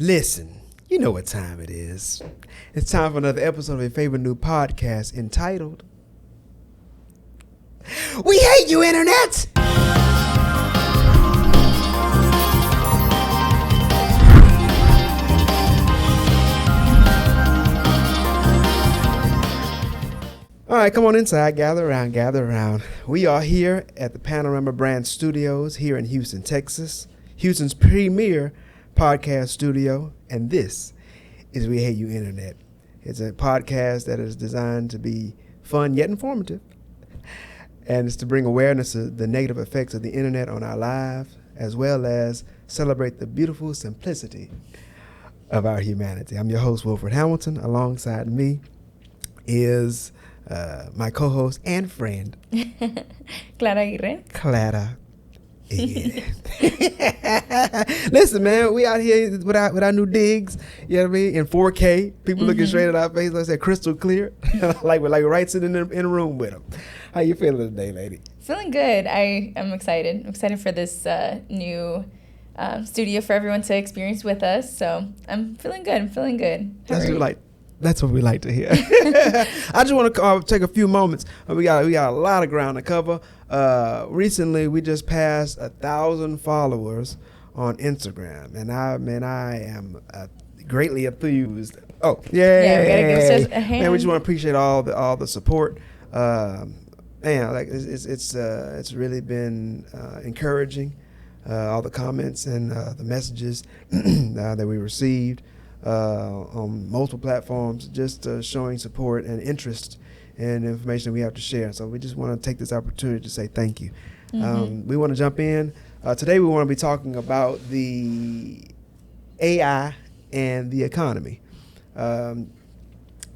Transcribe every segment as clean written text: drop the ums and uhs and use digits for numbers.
Listen, you know what time it is. It's time for another episode of your favorite new podcast entitled We Hate You, Internet! All right, come on inside, gather around, gather around. We are here at the Panorama Brand Studios here in Houston, Texas, Houston's premier podcast studio, and this is We Hate You Internet. It's a podcast that is designed to be fun yet informative, and it's to bring awareness to the negative effects of the internet on our lives, as well as celebrate the beautiful simplicity of our humanity. I'm your host, Wilfred Hamilton. Alongside me is my co-host and friend, Clara Aguirre. Clara. Listen, man, we out here with our new digs, you know what I mean, in 4K. People looking straight at our face, like I said, crystal clear, like we're right sitting in a room with them. How you feeling today, lady? Feeling good. I am excited. I'm excited for this new studio for everyone to experience with us. So I'm feeling good. That's what we like to hear. I just want to take a few moments. We got a lot of ground to cover. Recently, we just passed 1,000 followers on Instagram, and I am greatly enthused. Oh, yeah! Yeah, we gotta give us a hand. Man, we just want to appreciate all the support. It's really been encouraging. All the comments and the messages that we received. On multiple platforms, just showing support and interest in information we have to share. So we just want to take this opportunity to say thank you. We want to jump in. Today we want to be talking about the AI and the economy.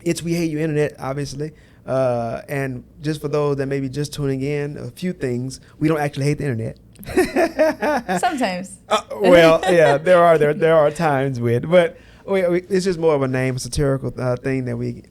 It's We Hate You Internet, obviously. And just for those that may be just tuning in, a few things. We don't actually hate the internet. Sometimes. Well, yeah, there are times but it's just more of a name, a satirical thing that we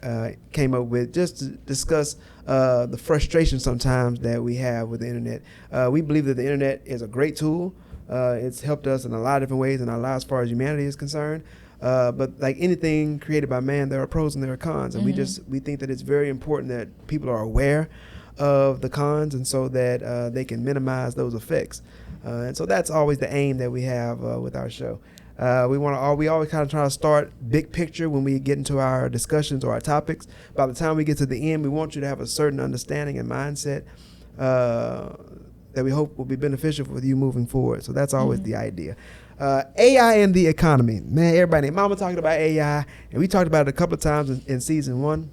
came up with just to discuss the frustration sometimes that we have with the internet. We believe that the internet is a great tool. It's helped us in a lot of different ways in our lives as far as humanity is concerned. But like anything created by man, there are pros and there are cons. And we think that it's very important that people are aware of the cons, and so that they can minimize those effects. And so that's always the aim that we have with our show. We always kind of try to start big picture when we get into our discussions or our topics. By the time we get to the end, we want you to have a certain understanding and mindset that we hope will be beneficial for you moving forward. So that's always the idea. AI and the economy. Man, everybody and mama talking about AI, and we talked about it a couple of times in season 1.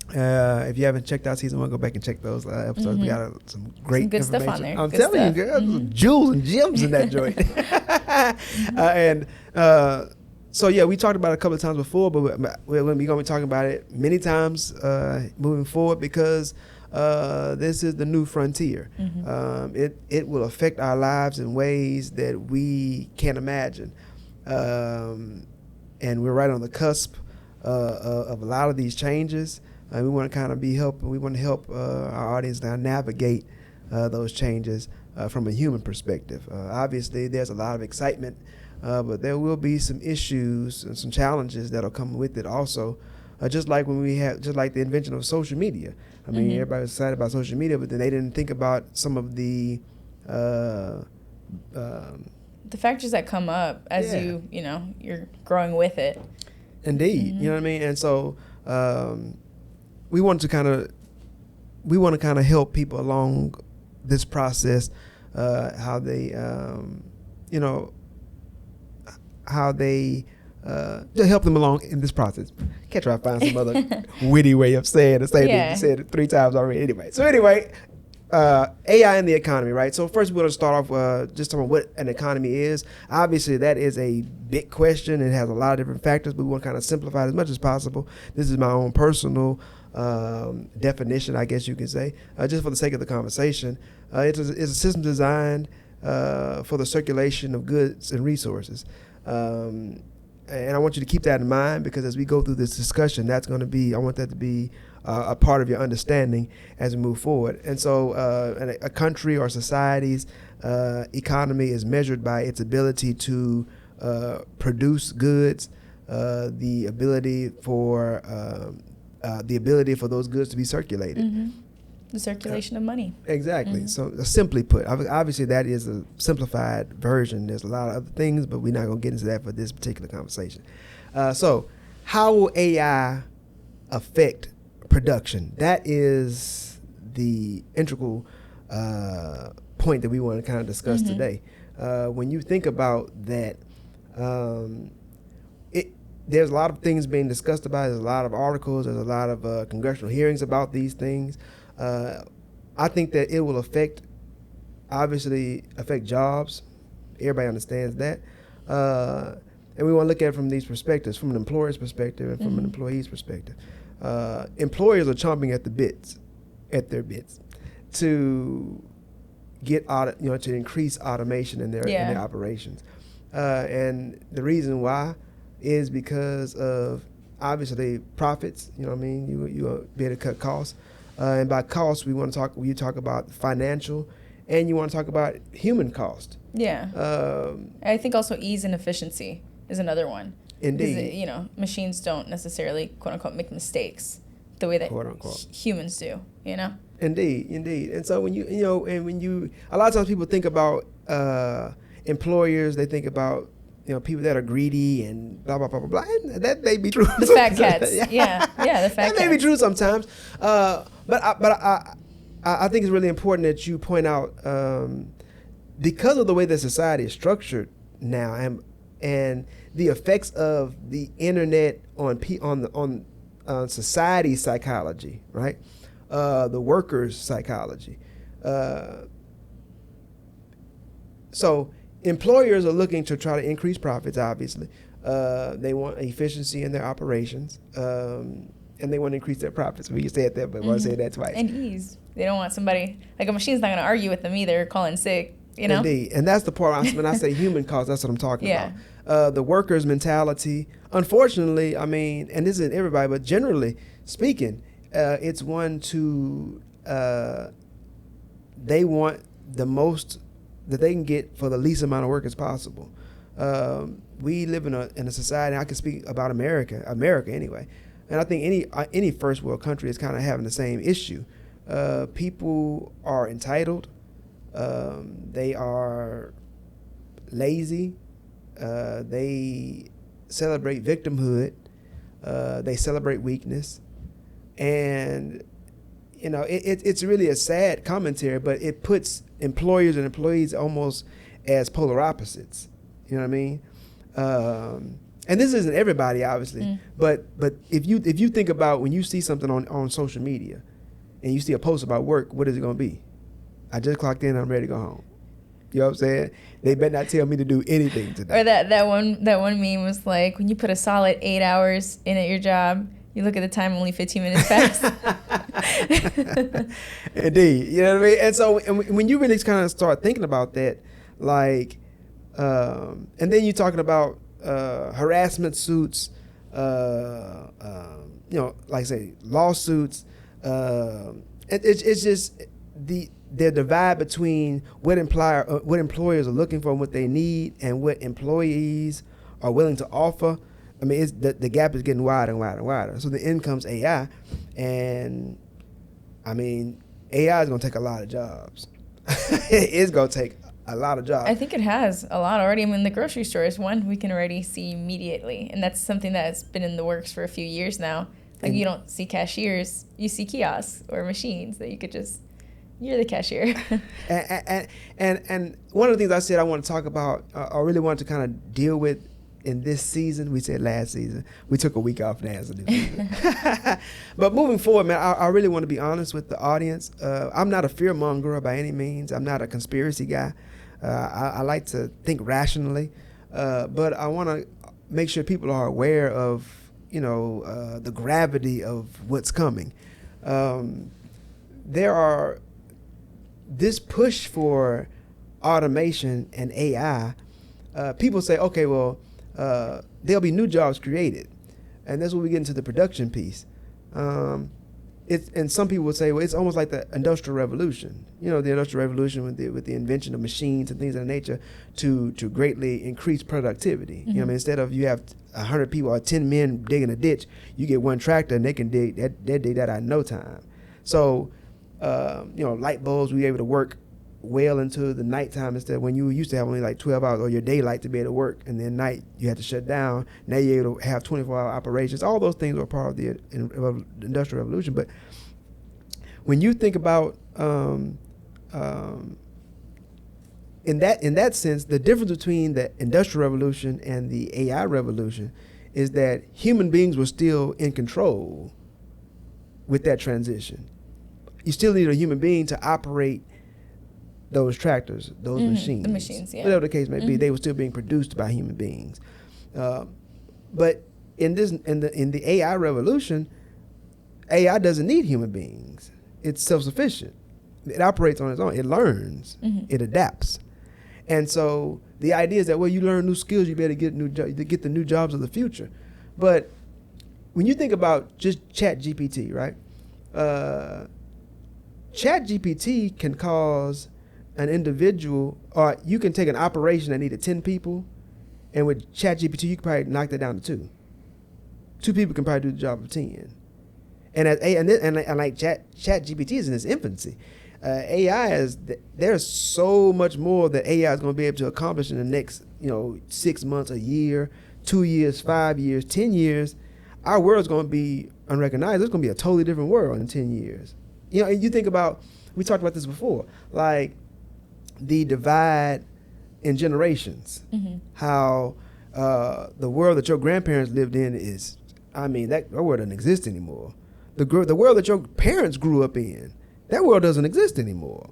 If you haven't checked out season 1, go back and check those episodes. We got some great good information. stuff on there. I'm Good telling stuff. you, girl, some jewels and gems in that joint. So yeah, we talked about it a couple of times before, but we're going to be talking about it many times moving forward because this is the new frontier. It will affect our lives in ways that we can't imagine, and we're right on the cusp of a lot of these changes. We want to kind of we want to help our audience now navigate those changes from a human perspective. Obviously, there's a lot of excitement, but there will be some issues and some challenges that'll come with it also. Just like the invention of social media. I mean, everybody was excited about social media, but then they didn't think about some of the factors that come up as you're growing with it. Indeed, you know what I mean. And so we want to kind of help people along this process, how they to help them along in this process. Can't try to find some other witty way of saying it. You said it 3 times already. Anyway, AI and the economy, right? So first we're going to start off just talking about what an economy is. Obviously, that is a big question. It has a lot of different factors, but we want to kind of simplify it as much as possible. This is my own personal definition, I guess you can say, just for the sake of the conversation. It's a system designed for the circulation of goods and resources. And I want you to keep that in mind, because as we go through this discussion, I want that to be a part of your understanding as we move forward. And so a country or society's economy is measured by its ability to produce goods, the ability for those goods to be circulated. Mm-hmm. The circulation of money. Exactly. Mm-hmm. So simply put, obviously that is a simplified version. There's a lot of other things, but we're not going to get into that for this particular conversation. So how will AI affect production? That is the integral point that we want to kind of discuss Mm-hmm. today. When you think about that, there's a lot of things being discussed about. There's a lot of articles. There's a lot of congressional hearings about these things. I think that it will obviously affect jobs. Everybody understands that. And we want to look at it from these perspectives, from an employer's perspective and from an employee's perspective. Employers are chomping at their bits to get to increase automation in their operations. And the reason why is because of obviously profits. You know what I mean? You be able to cut costs. And by cost, you talk about financial, and you want to talk about human cost. Yeah. I think also ease and efficiency is another one. Indeed. Because, machines don't necessarily, quote unquote, make mistakes the way that humans do, Indeed. And so when a lot of times people think about employers, they think about people that are greedy and blah blah blah blah blah. And that may be true. The fat cats. yeah, the fat cats. That may be true sometimes. But I think it's really important that you point out because of the way that society is structured now, and the effects of the internet on society's psychology, right? The workers' psychology. So employers are looking to try to increase profits, obviously. They want efficiency in their operations, and they want to increase their profits. We said that, but I want to say that twice. And ease. They don't want somebody, like a machine's not going to argue with them either, calling sick, Indeed. And that's the part, when I say human cost, that's what I'm talking about. The workers' mentality, unfortunately, and this isn't everybody, but generally speaking, it's one to, they want the most that they can get for the least amount of work as possible. We live in a society, I can speak about America anyway, and I think any first world country is kind of having the same issue. People are entitled, they are lazy, they celebrate victimhood, they celebrate weakness, and it's really a sad commentary, but it puts employers and employees almost as polar opposites. You know what I mean? And this isn't everybody, obviously, but if you think about when you see something on social media and you see a post about work, what is it going to be? I just clocked in, I'm ready to go home. You know what I'm saying? They better not tell me to do anything today. Or that one meme was like, when you put a solid 8 hours in at your job, you look at the time, only 15 minutes passed. Indeed. You know what I mean? And so when you really kind of start thinking about that, like, and then you're talking about harassment suits, like I say, lawsuits. It's just the divide between what employers are looking for and what they need and what employees are willing to offer. The gap is getting wider and wider and wider. So then comes AI, and AI is going to take a lot of jobs. It's going to take a lot of jobs. I think it has a lot already. The grocery store is one we can already see immediately, and that's something that's been in the works for a few years now. Like, you don't see cashiers, you see kiosks or machines that you could just, you're the cashier. and one of the things I said I want to talk about, I really want to kind of deal with in this season. We said last season. We took a week off now as a new season. But moving forward, man, I really want to be honest with the audience. I'm not a fear monger by any means. I'm not a conspiracy guy. I like to think rationally. But I want to make sure people are aware of, the gravity of what's coming. There are this push for automation and AI. People say, okay, well, there'll be new jobs created. And that's when we get into the production piece. it's, and some people would say, well, it's almost like the Industrial Revolution. You know, the Industrial Revolution with the invention of machines and things of that nature to greatly increase productivity. You know what I mean? Instead of you have 100 people or 10 men digging a ditch, you get one tractor and they can dig that out in no time. So, you know, light bulbs, we were able to work well into the nighttime instead of when you used to have only like 12 hours or your daylight to be able to work, and then night you had to shut down. Now you're able to have 24-hour operations. All those things were part of the Industrial Revolution. But when you think about in that sense, the difference between the Industrial Revolution and the AI revolution is that human beings were still in control with that transition. You still need a human being to operate those tractors, those machines. The machines, yeah. Whatever the case may be, they were still being produced by human beings. But in the AI revolution, AI doesn't need human beings. It's self-sufficient. It operates on its own. It learns. It adapts. And so the idea is that, well, you learn new skills, you better get the new jobs of the future. But when you think about just ChatGPT, right? ChatGPT can cause an individual, or you can take an operation that needed 10 people, and with ChatGPT, you can probably knock that down to 2. 2 people can probably do the job of 10. And like ChatGPT is in its infancy. AI there's so much more that AI is going to be able to accomplish in the next, 6 months, a year, 2 years, 5 years, 10 years. Our world is going to be unrecognized. It's going to be a totally different world in 10 years. And you think about, we talked about this before, like the divide in generations, how the world that your grandparents lived in is, that world doesn't exist anymore. The world that your parents grew up in, that world doesn't exist anymore.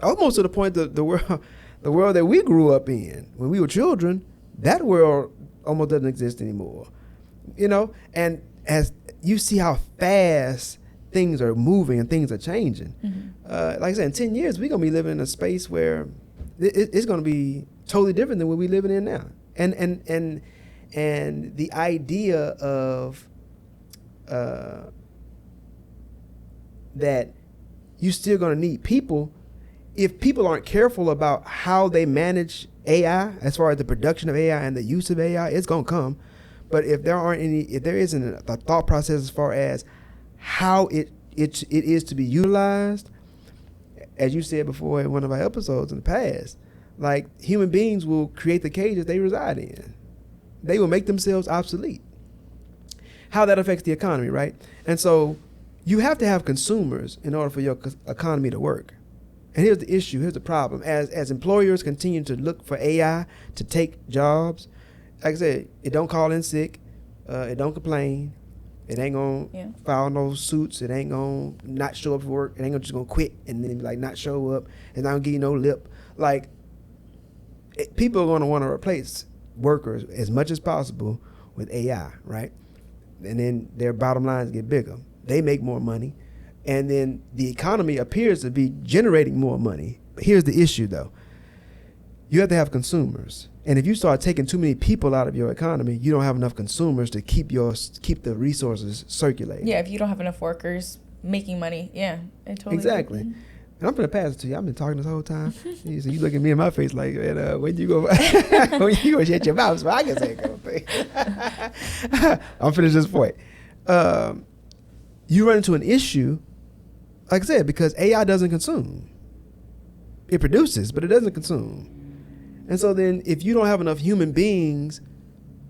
Almost to the point that the world that we grew up in when we were children, that world almost doesn't exist anymore. And as you see how fast things are moving and things are changing, like I said, in 10 years, we're going to be living in a space where it's going to be totally different than what we're living in now. And the idea of that you're still going to need people. If people aren't careful about how they manage AI, as far as the production of AI and the use of AI, it's going to come. But if there isn't a thought process as far as how it is to be utilized, as you said before in one of our episodes in the past, like human beings will create the cages they reside in. They will make themselves obsolete. How that affects the economy, right? And so you have to have consumers in order for your economy to work. And here's the issue, here's the problem. As employers continue to look for AI to take jobs, like I said, it don't call in sick, it don't complain, it ain't gonna file no suits, it ain't gonna not show up for work, it ain't just gonna quit and then like not show up, it's not gonna give you no lip. Like, people are gonna wanna replace workers as much as possible with AI, right? And then their bottom lines get bigger. They make more money, and then the economy appears to be generating more money. But here's the issue, though. You have to have consumers. And if you start taking too many people out of your economy, you don't have enough consumers to keep the resources circulating. Yeah, if you don't have enough workers making money, I totally exactly. agree. And I'm gonna pass it to you. I've been talking this whole time. So you look at me in my face like, when you go, when you go shut your mouth so I can say a couple things. I'll finish this point. You run into an issue, like I said, because AI doesn't consume. It produces, but it doesn't consume. And so then if you don't have enough human beings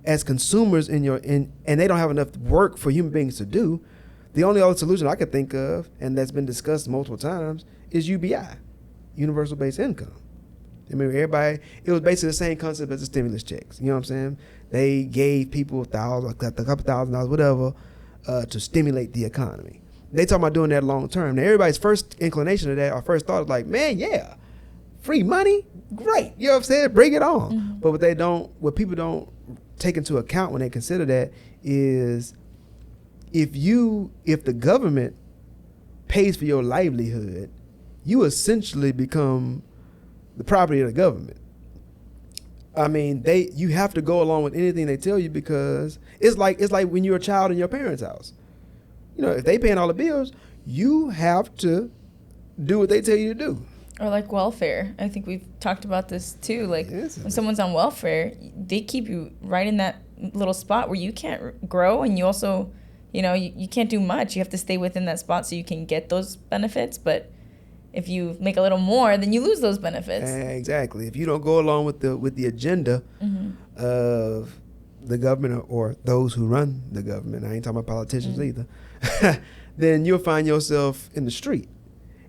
as consumers and they don't have enough work for human beings to do, the only other solution I could think of, and that's been discussed multiple times, is UBI, universal basic income. I mean, it was basically the same concept as the stimulus checks. You know what I'm saying? They gave people a couple $1,000s, whatever, to stimulate the economy. They talking about doing that long term. Now, everybody's first inclination to that, or first thought is like, man, yeah, free money, great. You know what I'm saying? Bring it on. But what people don't take into account when they consider that is if the government pays for your livelihood, you essentially become the property of the government. I mean, you have to go along with anything they tell you, because it's like when you're a child in your parents' house. If they paying all the bills, you have to do what they tell you to do. Or like welfare. I think we've talked about this too. Like Yes. when someone's on welfare, they keep you right in that little spot where you can't grow, and you also, you can't do much. You have to stay within that spot so you can get those benefits. But if you make a little more, then you lose those benefits. Exactly. If you don't go along with the agenda of the government or those who run the government, I ain't talking about politicians either, then you'll find yourself in the street.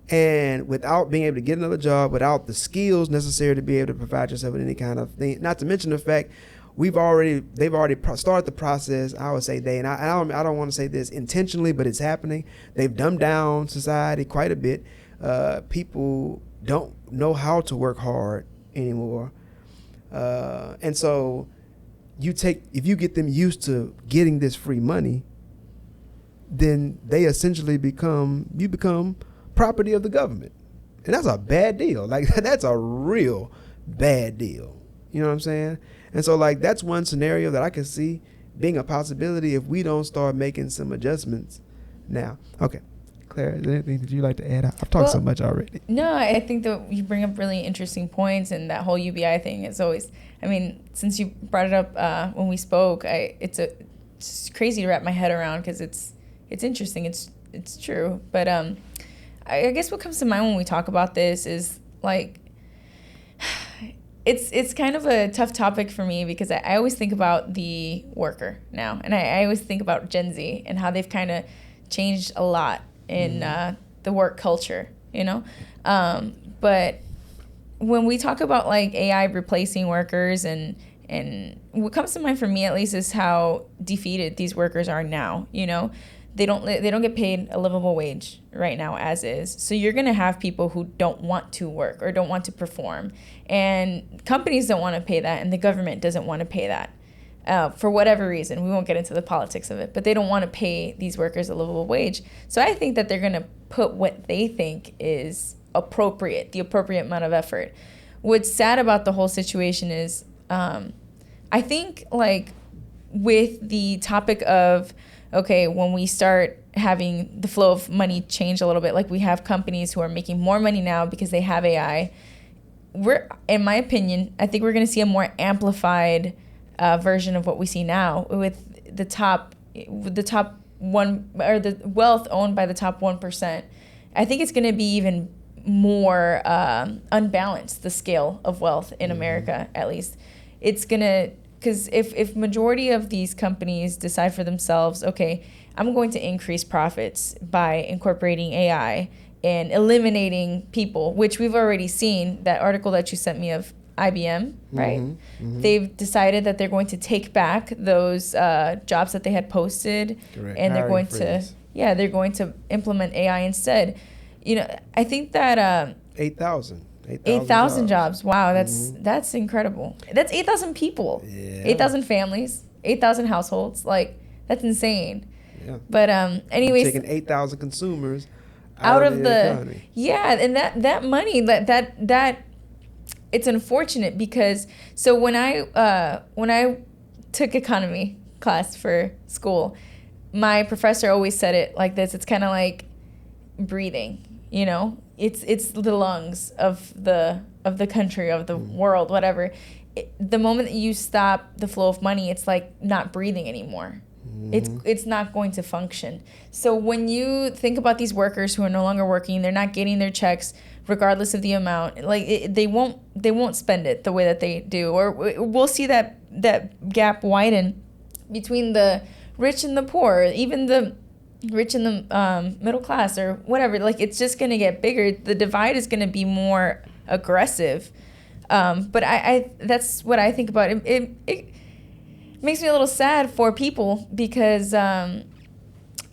And without being able to get another job, without the skills necessary to be able to provide yourself with any kind of thing, not to mention the fact they've already started the process. I would say and I don't want to say this intentionally, but it's happening. They've dumbed down society quite a bit. People don't know how to work hard anymore. And so if you get them used to getting this free money, then they essentially become property of the government. And that's a bad deal. Like, that's a real bad deal. You know what I'm saying? And so, like, that's one scenario that I can see being a possibility if we don't start making some adjustments now. Okay. Claire, is there anything that you'd like to add? I've talked so much already. No, I think that you bring up really interesting points, and that whole UBI thing is always, since you brought it up when we spoke, it's crazy to wrap my head around because it's interesting. It's true. But I guess what comes to mind when we talk about this is like, it's kind of a tough topic for me because I always think about the worker now, and I always think about Gen Z and how they've kind of changed a lot in the work culture, but when we talk about like AI replacing workers and what comes to mind for me at least is how defeated these workers are now. They don't get paid a livable wage right now as is. So you're going to have people who don't want to work or don't want to perform. And companies don't want to pay that, and the government doesn't want to pay that for whatever reason. We won't get into the politics of it, but they don't want to pay these workers a livable wage. So I think that they're going to put what they think is appropriate, the appropriate amount of effort. What's sad about the whole situation is I think like with the topic of, okay, when we start having the flow of money change a little bit, like we have companies who are making more money now because they have AI, in my opinion, I think we're going to see a more amplified version of what we see now with the top one, or the wealth owned by the top 1%. I think it's going to be even more unbalanced, the scale of wealth in America, at least. It's going to, because if majority of these companies decide for themselves, okay, I'm going to increase profits by incorporating AI and eliminating people, which we've already seen, that article that you sent me of IBM, right? They've decided that they're going to take back those jobs that they had posted. Correct. And they're going to implement AI instead. I think that 8,000 jobs. Wow, that's incredible. That's 8,000 people. Yeah. 8,000 families, 8,000 households. Like, that's insane. Yeah. But anyways, taking 8,000 consumers out of the economy. Yeah, and that money that it's unfortunate because so when I took economy class for school, my professor always said it like this. It's kind of like breathing. It's the lungs of the country, of the world, whatever. The moment that you stop the flow of money, it's like not breathing anymore. It's not going to function. So when you think about these workers who are no longer working, they're not getting their checks regardless of the amount. Like they won't spend it the way that they do, or we'll see that gap widen between the rich and the poor, even the rich and the middle class or whatever. Like, it's just going to get bigger. The divide is going to be more aggressive. But I that's what I think about it. It makes me a little sad for people because I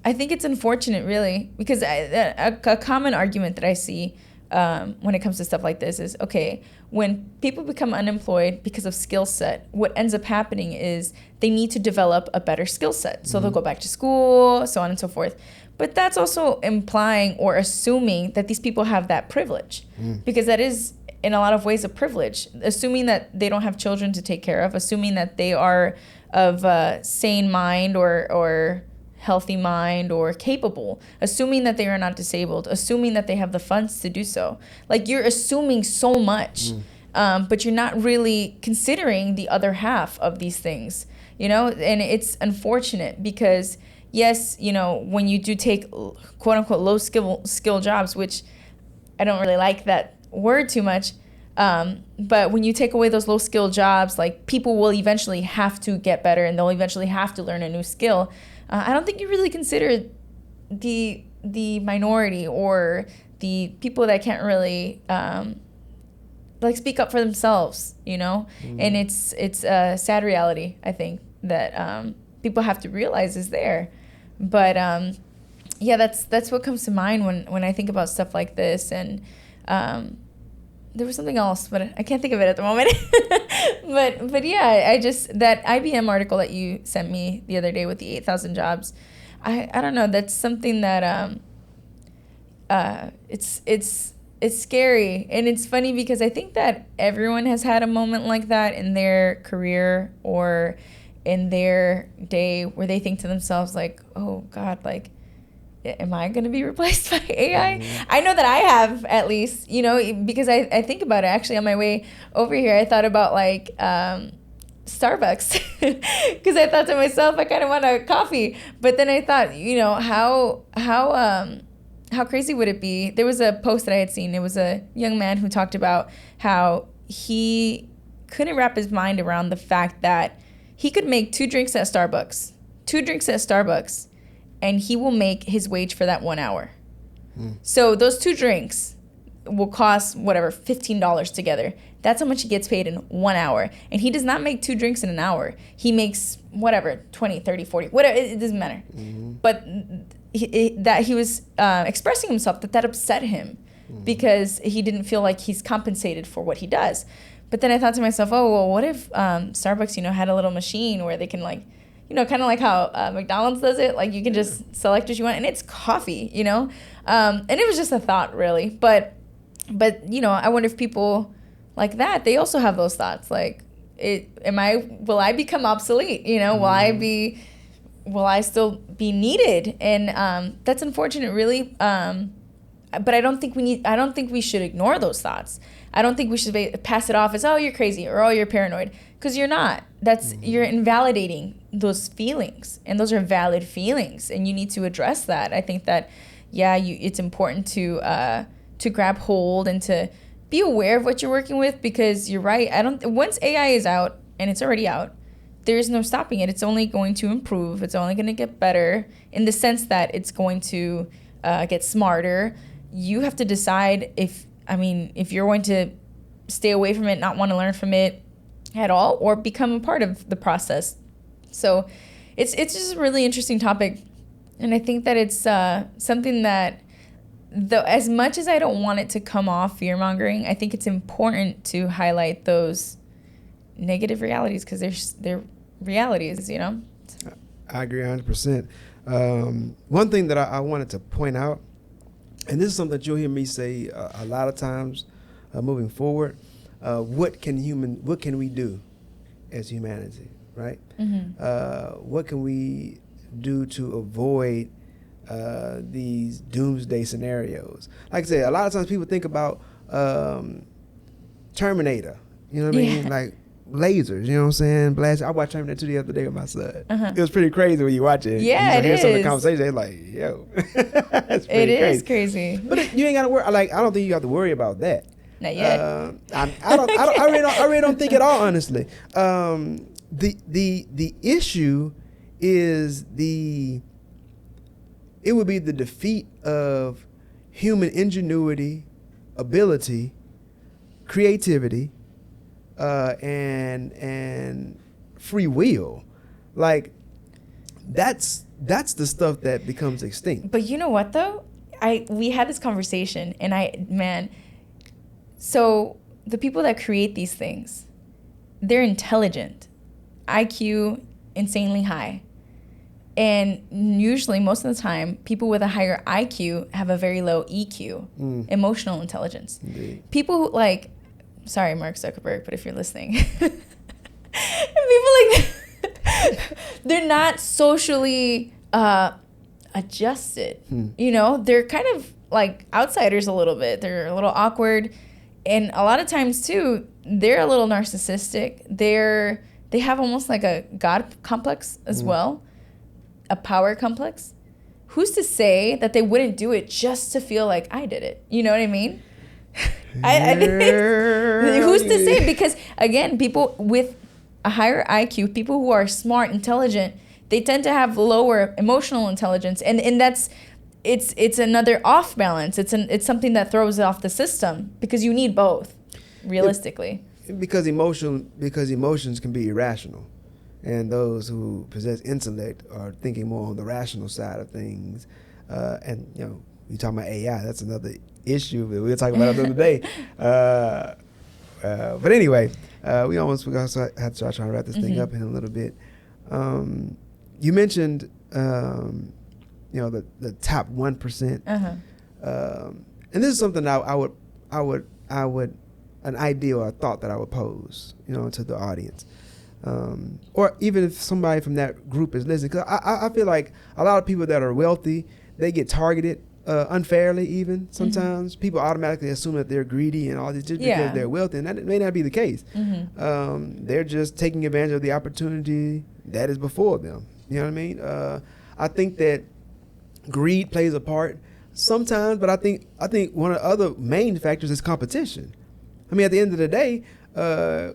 think it's unfortunate, really, because a common argument that I see when it comes to stuff like this is, okay, when people become unemployed because of skill set, what ends up happening is they need to develop a better skill set. So they'll go back to school, so on and so forth. But that's also implying or assuming that these people have that privilege, because that is, in a lot of ways, a privilege. Assuming that they don't have children to take care of, assuming that they are of sane mind or healthy mind or capable, assuming that they are not disabled, assuming that they have the funds to do so. Like, you're assuming so much, but you're not really considering the other half of these things, you know? And it's unfortunate because, yes, you know, when you do take quote unquote low skill jobs, which I don't really like that word too much, but when you take away those low skill jobs, like, people will eventually have to get better and they'll eventually have to learn a new skill. I don't think you really consider the minority or the people that can't really like speak up for themselves, you know. And it's a sad reality, I think, that people have to realize is there. But yeah, that's what comes to mind when I think about stuff like this. And there was something else, but I can't think of it at the moment. but yeah, I just, that IBM article that you sent me the other day with the 8,000 jobs, I don't know, that's something that it's scary. And it's funny because I think that everyone has had a moment like that in their career or in their day where they think to themselves, like, oh God, like, am I going to be replaced by AI? I know that I have, at least, you know, because I think about it. Actually, on my way over here, I thought about, like, Starbucks, because I thought to myself, I kind of want a coffee. But then I thought, you know, how crazy would it be? There was a post that I had seen. It was a young man who talked about how he couldn't wrap his mind around the fact that he could make two drinks at Starbucks, and he will make his wage for that 1 hour. So those two drinks will cost whatever, $15 together. That's how much he gets paid in 1 hour. And he does not make two drinks in an hour. He makes whatever, 20, 30, 40, whatever, it doesn't matter. But he was expressing himself that upset him because he didn't feel like he's compensated for what he does. But then I thought to myself, oh, well, what if Starbucks, you know, had a little machine where they can, like, you know, kind of like how McDonald's does it. Like, you can just select what you want, and it's coffee, you know? And it was just a thought, really. But you know, I wonder if people like that, they also have those thoughts. Like, will I become obsolete? You know, will I still be needed? And that's unfortunate, really. But I don't think we should ignore those thoughts. I don't think we should pass it off as, oh, you're crazy, or oh, you're paranoid, because you're not. You're invalidating those feelings, and those are valid feelings, and you need to address that. I think that, yeah, it's important to grab hold and to be aware of what you're working with, because you're right. Once AI is out, and it's already out, there's no stopping it. It's only going to improve. It's only going to get better, in the sense that it's going to get smarter. You have to decide if you're going to stay away from it, not want to learn from it at all, or become a part of the process. So it's just a really interesting topic. And I think that it's something that, though, as much as I don't want it to come off fear-mongering, I think it's important to highlight those negative realities, because they're realities, you know? I agree 100%. One thing that I wanted to point out, and this is something that you'll hear me say a lot of times moving forward, what can we do as humanity, right? What can we do to avoid these doomsday scenarios? Like I said, a lot of times people think about Terminator, you know what I mean? Like lasers, you know what I'm saying? Blast. I watched Terminator 2 the other day with my son. It was pretty crazy when you watch it. Yeah, you hear some of the conversation, they're like, yo. That's pretty crazy. Is crazy. But you ain't got to worry. Like, I don't think you have to worry about that. Not yet. I really don't think at all, honestly. The issue is it would be the defeat of human ingenuity, ability, creativity, and free will. Like, that's the stuff that becomes extinct. But you know what, though? We had this conversation, and so the people that create these things, they're intelligent, IQ insanely high. And usually, most of the time, people with a higher IQ have a very low EQ, emotional intelligence. Indeed. People who, like, sorry, Mark Zuckerberg, but if you're listening, people like they're not socially adjusted. They're kind of like outsiders a little bit. They're a little awkward, and a lot of times too, they're a little narcissistic. They have almost like a god complex as well, a power complex. Who's to say that they wouldn't do it just to feel like I did it? You know what I mean? Who's to say? Because again, people with a higher IQ, people who are smart, intelligent, they tend to have lower emotional intelligence, and it's another off balance. It's something that throws off the system because you need both, realistically. Because emotions can be irrational, and those who possess intellect are thinking more on the rational side of things. And you talking about AI, that's another issue that we'll talk about another day. But anyway, we also have to start trying to wrap this thing up in a little bit. You mentioned the top 1%, and this is something I would an idea or a thought that I would pose, to the audience, or even if somebody from that group is listening. Because I feel like a lot of people that are wealthy, they get targeted unfairly. Even sometimes people automatically assume that they're greedy and all this just because they're wealthy, and that may not be the case. They're just taking advantage of the opportunity that is before them. You know what I mean? I think that greed plays a part sometimes, but I think one of the other main factors is competition. I mean, at the end of the day,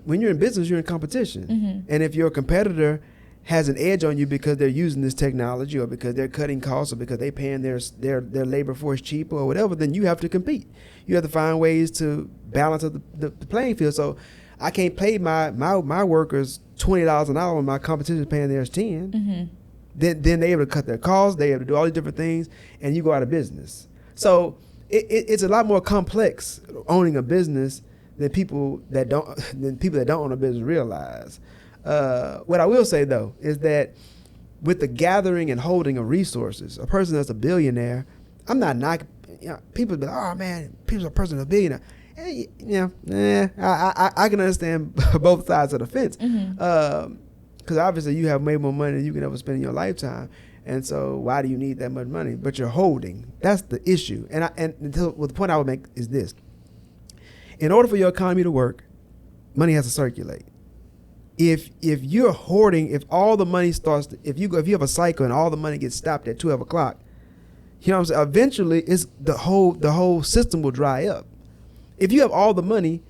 when you're in business, you're in competition. And if your competitor has an edge on you because they're using this technology, or because they're cutting costs, or because they're paying their labor force cheaper or whatever, then you have to compete. You have to find ways to balance out the playing field. So I can't pay my workers $20 an hour when my competition is paying theirs 10. Then they're able to cut their costs, they're able to do all these different things, and you go out of business. So it's a lot more complex owning a business than people that don't own a business realize. What I will say though is that with the gathering and holding of resources, a person that's a billionaire, I'm not knocking. People be like, oh man, people's a person that's a billionaire. I can understand both sides of the fence. Because obviously you have made more money than you can ever spend in your lifetime, and so why do you need that much money? But you're holding. That's the issue. The point I would make is this: in order for your economy to work, money has to circulate. If you're hoarding, if all the money starts, if you have a cycle and all the money gets stopped at 12 o'clock, you know what I'm saying? Eventually, it's the whole system will dry up. If you have all the money,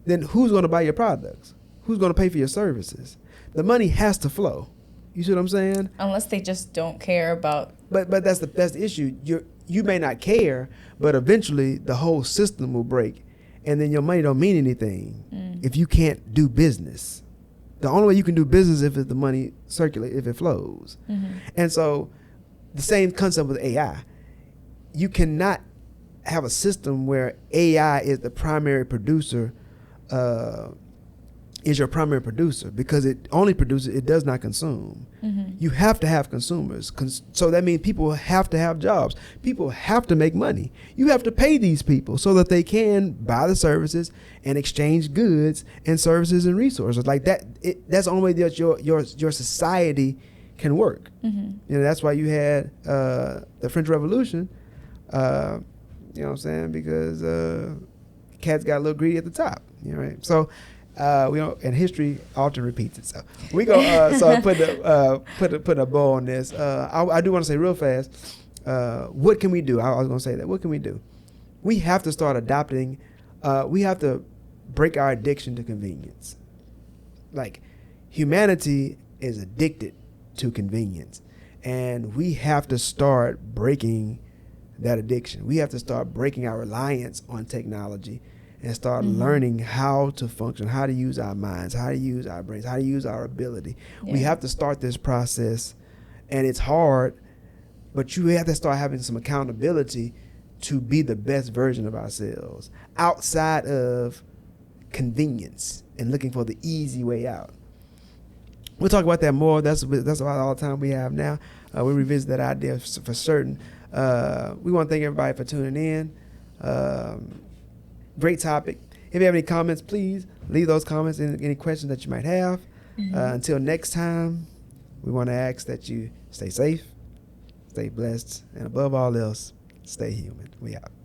then who's going to buy your products? Who's going to pay for your services? The money has to flow. You see what I'm saying? Unless they just don't care about. But that's the issue. You may not care, but eventually the whole system will break, and then your money don't mean anything if you can't do business. The only way you can do business is if the money circulates, if it flows. And so the same concept with AI. You cannot have a system where AI is the primary producer, is your primary producer, because it only produces, it does not consume. You have to have consumers. So that means people have to have jobs. People have to make money. You have to pay these people so that they can buy the services and exchange goods and services and resources. Like that, that's the only way that your society can work. That's why you had the French Revolution. You know what I'm saying? Because cats got a little greedy at the top. Right? So. And history often repeats itself. We go. So put a bow on this. I do want to say real fast. What can we do? I was going to say that. What can we do? We have to start adopting. We have to break our addiction to convenience. Like, humanity is addicted to convenience, and we have to start breaking that addiction. We have to start breaking our reliance on technology, and start learning how to function, how to use our minds, how to use our brains, how to use our ability. We have to start this process, and it's hard, but you have to start having some accountability to be the best version of ourselves outside of convenience and looking for the easy way out. We'll talk about that more. That's about all the time we have now. We'll revisit that idea for certain. We want to thank everybody for tuning in. Great topic. If you have any comments, please leave those comments and any questions that you might have. Until next time, we want to ask that you stay safe, stay blessed, and above all else, stay human. We out.